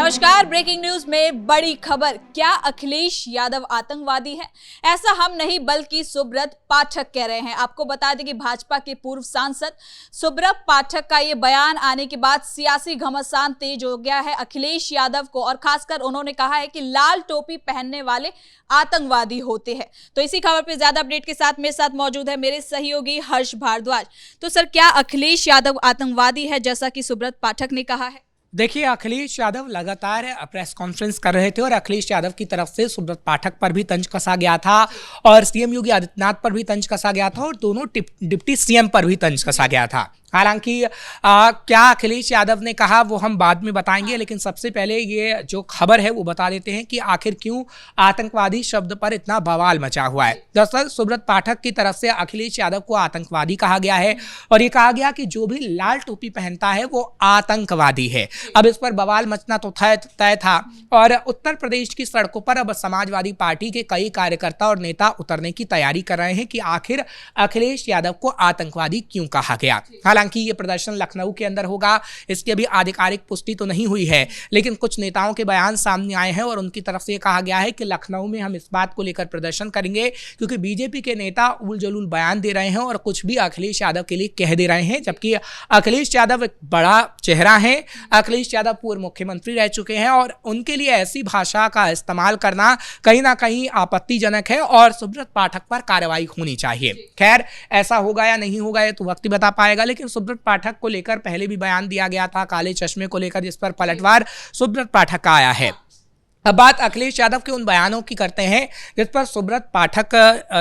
नमस्कार। Breaking news में बड़ी खबर। क्या अखिलेश यादव आतंकवादी है? ऐसा हम नहीं बल्कि सुब्रत पाठक कह रहे हैं। आपको बता दें कि भाजपा के पूर्व सांसद सुब्रत पाठक का ये बयान आने के बाद सियासी घमासान तेज हो गया है अखिलेश यादव को, और खासकर उन्होंने कहा है कि लाल टोपी पहनने वाले आतंकवादी होते हैं। तो इसी खबर पर ज्यादा अपडेट के साथ मेरे साथ मौजूद है मेरे सहयोगी हर्ष भारद्वाज। तो सर, क्या अखिलेश यादव आतंकवादी है जैसा कि सुब्रत पाठक ने कहा है? देखिए, अखिलेश यादव लगातार प्रेस कॉन्फ्रेंस कर रहे थे और अखिलेश यादव की तरफ से सुब्रत पाठक पर भी तंज कसा गया था और सीएम योगी आदित्यनाथ पर भी तंज कसा गया था और दोनों डिप्टी सीएम पर भी तंज कसा गया था। हालांकि क्या अखिलेश यादव ने कहा वो हम बाद में बताएंगे, लेकिन सबसे पहले ये जो खबर है वो बता देते हैं कि आखिर क्यों आतंकवादी शब्द पर इतना बवाल मचा हुआ है। दरअसल सुब्रत पाठक की तरफ से अखिलेश यादव को आतंकवादी कहा गया है और ये कहा गया कि जो भी लाल टोपी पहनता है वो आतंकवादी है। अब इस पर बवाल मचना तो तय था और उत्तर प्रदेश की सड़कों पर अब समाजवादी पार्टी के कई कार्यकर्ता और नेता उतरने की तैयारी कर रहे हैं कि आखिर अखिलेश यादव को आतंकवादी क्यों कहा गया। हालांकि ये प्रदर्शन लखनऊ के अंदर होगा, इसकी अभी आधिकारिक पुष्टि तो नहीं हुई है, लेकिन कुछ नेताओं के बयान सामने आए हैं और उनकी तरफ से कहा गया है कि लखनऊ में हम इस बात को लेकर प्रदर्शन करेंगे क्योंकि बीजेपी के नेता उल जलूल बयान दे रहे हैं और कुछ भी अखिलेश यादव के लिए कह दे रहे हैं, जबकि अखिलेश यादव एक बड़ा चेहरा है। अखिलेश यादव पूर्व मुख्यमंत्री रह चुके हैं और उनके लिए ऐसी भाषा का इस्तेमाल करना कहीं ना कहीं आपत्तिजनक है और सुब्रत पाठक पर कार्रवाई होनी चाहिए। खैर, ऐसा होगा या नहीं होगा ये तो वक्त ही बता पाएगा, लेकिन सुब्रत पाठक को लेकर पहले भी बयान दिया गया था काले चश्मे को लेकर, जिस पर पलटवार सुब्रत पाठक का आया है। अब बात अखिलेश यादव के उन बयानों की करते हैं जिस पर सुब्रत पाठक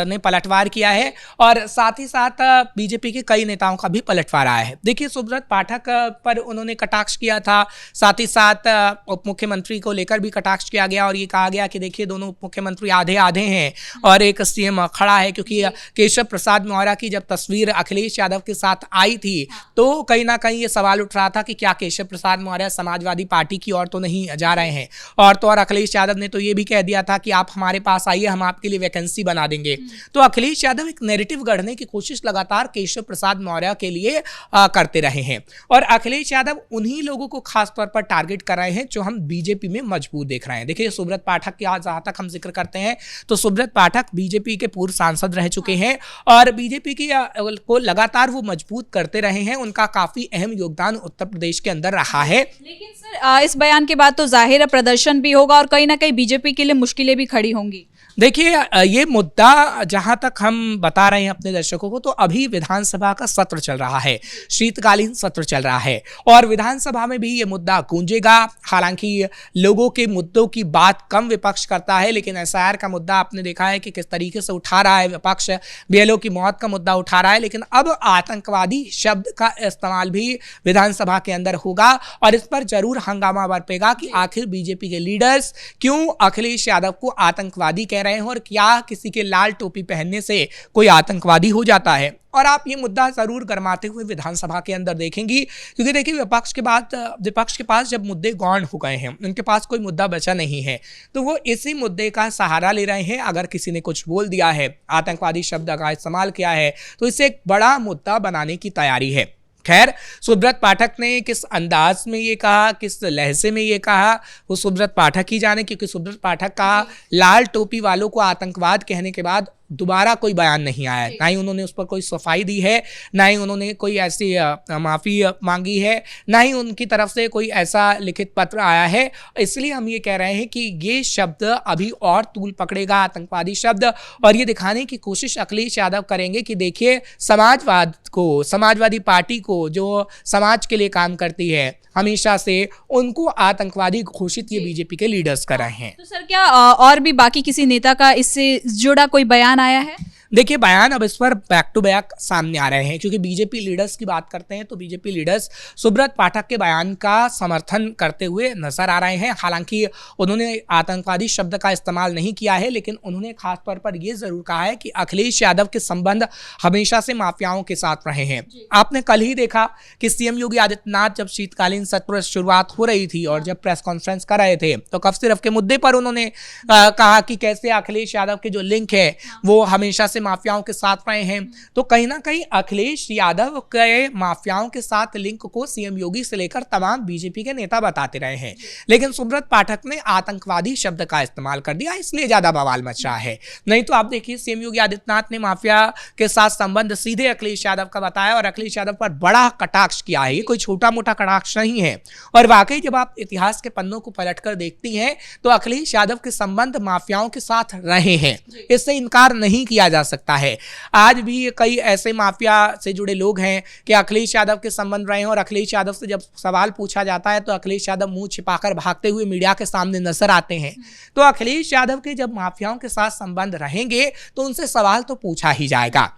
ने पलटवार किया है और साथ ही साथ बीजेपी के कई नेताओं का भी पलटवार आया है। देखिए, सुब्रत पाठक पर उन्होंने कटाक्ष किया था, साथ ही साथ उप मुख्यमंत्री को लेकर भी कटाक्ष किया गया और ये कहा गया कि देखिए दोनों उप मुख्यमंत्री आधे आधे हैं और एक सीएम खड़ा है, क्योंकि केशव प्रसाद मौर्य की जब तस्वीर अखिलेश यादव के साथ आई थी तो कहीं ना कहीं ये सवाल उठ रहा था कि क्या केशव प्रसाद मौर्य समाजवादी पार्टी की ओर तो नहीं जा रहे हैं। और अखिलेश यादव ने तो ये भी कह दिया था कि आप हमारे पास आइए, हम आपके लिए वैकेंसी बना देंगे। तो अखिलेश यादव एक नैरेटिव गढ़ने की कोशिश लगातार केशव प्रसाद मौर्य के लिए करते रहे हैं और अखिलेश यादव उन्हीं लोगों को खास तौर पर टारगेट कर रहे हैं जो हम बीजेपी में मजबूत देख रहे हैं। देखिए, सुब्रत पाठक की आज जहां तक हम जिक्र करते हैं तो सुब्रत पाठक बीजेपी के पूर्व सांसद रह चुके हैं और बीजेपी की को लगातार वो मजबूत करते रहे हैं। उनका काफी अहम योगदान उत्तर प्रदेश के अंदर रहा है। लेकिन सर, इस बयान के बाद तो जाहिर है प्रदर्शन भी होगा और कहीं ना कहीं बीजेपी के लिए मुश्किलें भी खड़ी होंगी। देखिए, ये मुद्दा जहां तक हम बता रहे हैं अपने दर्शकों को, तो अभी विधानसभा का सत्र चल रहा है, शीतकालीन सत्र चल रहा है और विधानसभा में भी ये मुद्दा गूंजेगा। हालांकि लोगों के मुद्दों की बात कम विपक्ष करता है, लेकिन एसआईआर का मुद्दा आपने देखा है कि किस तरीके से उठा रहा है विपक्ष, बीएलओ की मौत का मुद्दा उठा रहा है, लेकिन अब आतंकवादी शब्द का इस्तेमाल भी विधानसभा के अंदर होगा और इस पर जरूर हंगामा बरपेगा कि आखिर बीजेपी के लीडर्स क्यों अखिलेश यादव को आतंकवादी कह रहे हैं और क्या किसी के लाल टोपी पहनने से कोई आतंकवादी हो जाता है। और आप ये मुद्दा जरूर गरमाते हुए विधानसभा के अंदर देखेंगी, क्योंकि देखिए विपक्ष के पास जब मुद्दे गौण हो गए हैं, उनके पास कोई मुद्दा बचा नहीं है, तो वो इसी मुद्दे का सहारा ले रहे हैं। अगर किसी ने कुछ बोल दिया है, आतंकवादी शब्द का इस्तेमाल किया है, तो इसे एक बड़ा मुद्दा बनाने की तैयारी है। खैर, सुब्रत पाठक ने किस अंदाज में ये कहा, किस लहजे में ये कहा, वो सुब्रत पाठक ही जाने, क्योंकि सुब्रत पाठक का लाल टोपी वालों को आतंकवाद कहने के बाद दोबारा कोई बयान नहीं आया है। ना ही उन्होंने उस पर कोई सफाई दी है, ना ही उन्होंने कोई ऐसी माफ़ी मांगी है, ना ही उनकी तरफ से कोई ऐसा लिखित पत्र आया है। इसलिए हम ये कह रहे हैं कि ये शब्द अभी और तूल पकड़ेगा, आतंकवादी शब्द, और ये दिखाने की कोशिश अखिलेश यादव करेंगे कि देखिए समाजवादी पार्टी को, जो समाज के लिए काम करती है, हमेशा से उनको आतंकवादी घोषित ये बीजेपी के लीडर्स कर रहे हैं। तो सर, क्या और भी बाकी किसी नेता का इससे जुड़ा कोई बयान आया है? देखिए, बयान अब इस पर बैक टू बैक सामने आ रहे हैं, क्योंकि बीजेपी लीडर्स की बात करते हैं तो बीजेपी लीडर्स सुब्रत पाठक के बयान का समर्थन करते हुए नजर आ रहे हैं। हालांकि उन्होंने आतंकवादी शब्द का इस्तेमाल नहीं किया है, लेकिन उन्होंने खास तौर पर यह जरूर कहा है कि अखिलेश यादव के संबंध हमेशा से माफियाओं के साथ रहे हैं। आपने कल ही देखा कि सीएम योगी आदित्यनाथ जब शीतकालीन सत्र शुरुआत हो रही थी और जब प्रेस कॉन्फ्रेंस कर रहे थे तो कफ सिरफ के मुद्दे पर उन्होंने कहा कि कैसे अखिलेश यादव के जो लिंक है वो हमेशा से से माफियाओं के साथ रहे हैं, तो कहीं ना कहीं अखिलेश यादव के माफियाओं के साथ लिंक को सीएम योगी से लेकर तमाम बीजेपी के नेता बताते रहे हैं। लेकिन सुब्रत पाठक ने आतंकवादी शब्द का इस्तेमाल कर दिया, इसलिए ज्यादा बवाल मच रहा है। नहीं तो आप देखिए, सीएम योगी आदित्यनाथ ने माफिया के साथ संबंध सीधे अखिलेश यादव का बताया और अखिलेश यादव पर बड़ा कटाक्ष किया है। ये कोई छोटा मोटा कटाक्ष नहीं है। और वाकई जब आप इतिहास के पन्नों को पलटकर देखती हैं तो अखिलेश यादव के संबंध माफियाओं के साथ रहे हैं, इससे इनकार नहीं किया जा सकता है। आज भी कई ऐसे माफिया से जुड़े लोग हैं कि अखिलेश यादव के संबंध रहे हैं और अखिलेश यादव से जब सवाल पूछा जाता है तो अखिलेश यादव मुंह छिपाकर भागते हुए मीडिया के सामने नजर आते हैं। तो अखिलेश यादव के जब माफियाओं के साथ संबंध रहेंगे तो उनसे सवाल तो पूछा ही जाएगा।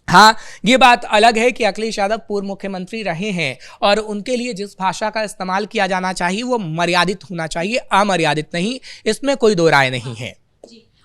हाँ, ये बात अलग है कि अखिलेश यादव पूर्व मुख्यमंत्री रहे हैं और उनके लिए जिस भाषा का इस्तेमाल किया जाना चाहिए वो मर्यादित होना चाहिए, अमर्यादित नहीं। इसमें कोई दो राय नहीं है।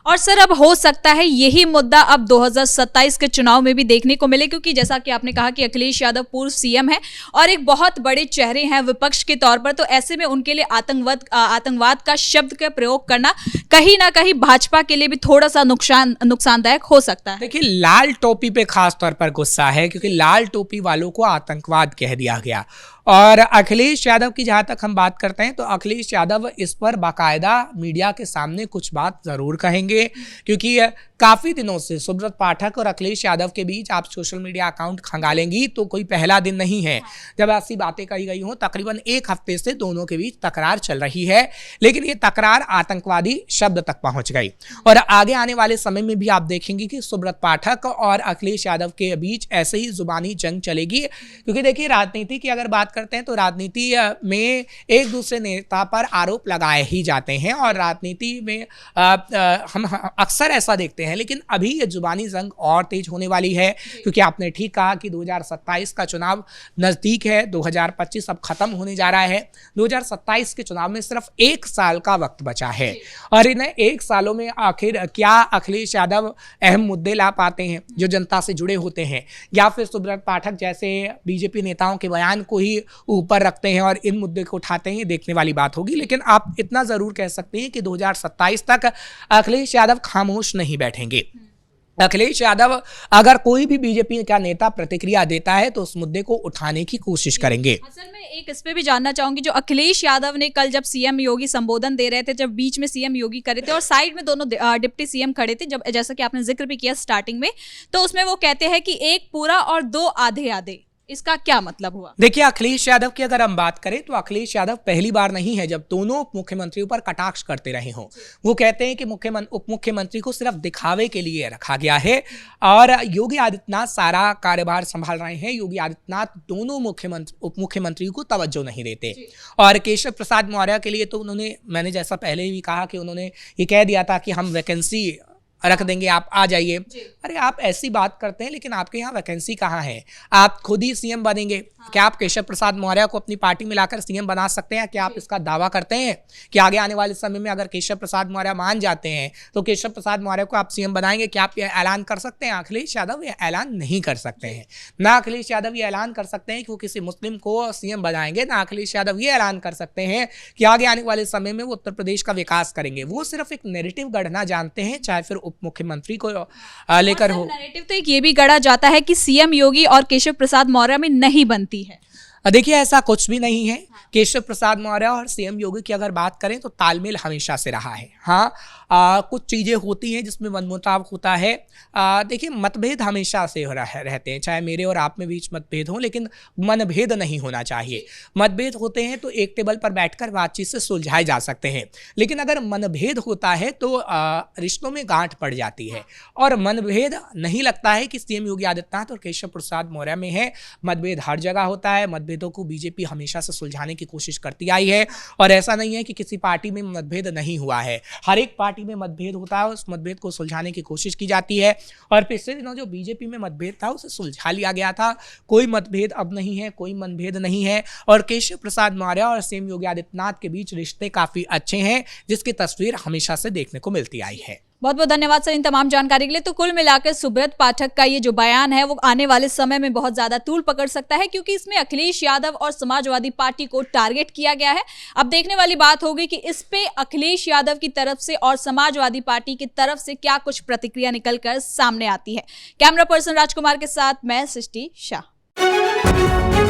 और सर, अब हो सकता है यही मुद्दा अब 2027 के चुनाव में भी देखने को मिले, क्योंकि जैसा कि आपने कहा कि अखिलेश यादव पूर्व सीएम है और एक बहुत बड़े चेहरे हैं विपक्ष के तौर पर, तो ऐसे में उनके लिए आतंकवाद का शब्द का प्रयोग करना कहीं ना कहीं भाजपा के लिए भी थोड़ा सा नुकसानदायक हो सकता है। देखिए, लाल टोपी पे खास तौर पर गुस्सा है क्योंकि लाल टोपी वालों को आतंकवाद कह दिया गया। और अखिलेश यादव की जहां तक हम बात करते हैं तो अखिलेश यादव इस पर बाकायदा मीडिया के सामने कुछ बात जरूर कहेंगे, क्योंकि काफी दिनों से सुब्रत पाठक और अखिलेश यादव के बीच आप सोशल मीडिया अकाउंट खंगालेंगी तो कोई पहला दिन नहीं है जब ऐसी बातें कही गई हों। तकरीबन एक हफ्ते से दोनों के बीच तकरार चल रही है, लेकिन ये तकरार आतंकवादी शब्द तक पहुंच गई और आगे आने वाले समय में भी आप देखेंगे कि सुब्रत पाठक और अखिलेश यादव के बीच ऐसे ही जुबानी जंग चलेगी। क्योंकि देखिए, राजनीति की अगर बात करते हैं तो राजनीति में एक दूसरे नेता पर आरोप लगाए ही जाते हैं और राजनीति में हम अक्सर ऐसा देखते हैं। लेकिन अभी ये जुबानी जंग और तेज होने वाली है, क्योंकि आपने ठीक कहा कि 2027 का चुनाव नजदीक है, 2025 अब खत्म होने जा रहा है। 2027 के चुनाव में सिर्फ 1 साल का वक्त बचा है और इन 1 सालों में आखिर क्या अखिलेश यादव अहम मुद्दे ला पाते हैं जो जनता से जुड़े होते हैं, या फिर सुब्रत पाठक जैसे बीजेपी नेताओं के बयान को ही ऊपर रखते हैं और इन मुद्दे को उठाते हैं, देखने वाली बात होगी। लेकिन आप इतना जरूर कह सकते हैं कि 2027 तक अखिलेश यादव खामोश नहीं बैठेंगे। अखिलेश यादव अगर कोई भी बीजेपी का नेता प्रतिक्रिया देता है तो उस मुद्दे को उठाने की कोशिश करेंगे। असल में एक इस पे भी जानना चाहूंगी, जो अखिलेश यादव ने कल जब सीएम योगी संबोधन दे रहे थे, जब बीच में सीएम योगी करे थे और साइड में दोनों डिप्टी सीएम खड़े थे, जब जैसा कि आपने जिक्र भी किया स्टार्टिंग में, तो उसमें वो कहते हैं कि एक पूरा और 2 आधे आधे, इसका क्या मतलब हुआ? देखिए, अखिलेश यादव की अगर हम बात करें तो अखिलेश यादव पहली बार नहीं है जब दोनों मुख्यमंत्रियों पर कटाक्ष करते रहे हों। वो कहते हैं कि उप मुख्यमंत्री को सिर्फ दिखावे के लिए रखा गया है और योगी आदित्यनाथ सारा कार्यभार संभाल रहे हैं। योगी आदित्यनाथ दोनों उप मुख्यमंत्री को तवज्जो नहीं देते। और केशव प्रसाद मौर्य के लिए तो मैंने जैसा पहले भी कहा कि उन्होंने ये कह दिया था कि हम वैकेंसी रख देंगे, आप आ जाइए। अरे, आप ऐसी बात करते हैं लेकिन आपके यहाँ वैकेंसी कहाँ है? आप खुद ही सीएम बनेंगे। क्या आप केशव प्रसाद मौर्य को अपनी पार्टी में लाकर सीएम बना सकते हैं? क्या आप इसका दावा करते हैं कि आगे आने वाले समय में अगर केशव प्रसाद मौर्य मान जाते हैं तो केशव प्रसाद मौर्य को आप सीएम बनाएंगे? क्या आप ये ऐलान कर सकते हैं? अखिलेश यादव ये ऐलान नहीं कर सकते हैं। ना अखिलेश यादव ये ऐलान कर सकते हैं कि वो किसी मुस्लिम को सीएम बनाएंगे, ना अखिलेश यादव ये ऐलान कर सकते हैं कि आगे आने वाले समय में वो उत्तर प्रदेश का विकास करेंगे। वो सिर्फ एक नैरेटिव गढ़ना जानते हैं, चाहे फिर उप मुख्यमंत्री को लेकर हो। नैरेटिव तो एक ये भी गढ़ा जाता है कि सीएम योगी और केशव प्रसाद मौर्य में नहीं बनती है। देखिए, ऐसा कुछ भी नहीं है। केशव प्रसाद मौर्य और सीएम योगी की अगर बात करें तो तालमेल हमेशा से रहा है। हाँ, कुछ चीज़ें होती हैं जिसमें मनमुटाव होता है। देखिए, मतभेद हमेशा से रहते हैं, चाहे मेरे और आप में बीच मतभेद हो, लेकिन मनभेद नहीं होना चाहिए। मतभेद होते हैं तो एक टेबल पर बैठकर बातचीत से सुलझाए जा सकते हैं, लेकिन अगर मनभेद होता है तो रिश्तों में गांठ पड़ जाती है। और मनभेद नहीं लगता है कि सीएम योगी आदित्यनाथ और केशव प्रसाद मौर्य में है। मतभेद हर जगह होता है। मतभेदों को बीजेपी हमेशा से सुलझाने की कोशिश करती आई है और ऐसा नहीं है कि किसी पार्टी में मतभेद नहीं हुआ है। हर एक पार्टी में मतभेद होता है, उस मतभेद को सुलझाने की कोशिश की जाती है और पिछले दिनों जो बीजेपी में मतभेद था उसे सुलझा लिया गया था। कोई मतभेद अब नहीं है, कोई मनभेद नहीं है और केशव प्रसाद मौर्य और सीएम योगी आदित्यनाथ के बीच रिश्ते काफी अच्छे हैं, जिसकी तस्वीर हमेशा से देखने को मिलती आई है। बहुत बहुत धन्यवाद सर इन तमाम जानकारी के लिए। तो कुल मिलाकर सुब्रत पाठक का ये जो बयान है वो आने वाले समय में बहुत ज्यादा तूल पकड़ सकता है, क्योंकि इसमें अखिलेश यादव और समाजवादी पार्टी को टारगेट किया गया है। अब देखने वाली बात होगी कि इस पे अखिलेश यादव की तरफ से और समाजवादी पार्टी की तरफ से क्या कुछ प्रतिक्रिया निकलकर सामने आती है। कैमरा पर्सन राजकुमार के साथ मैं सृष्टि शाह।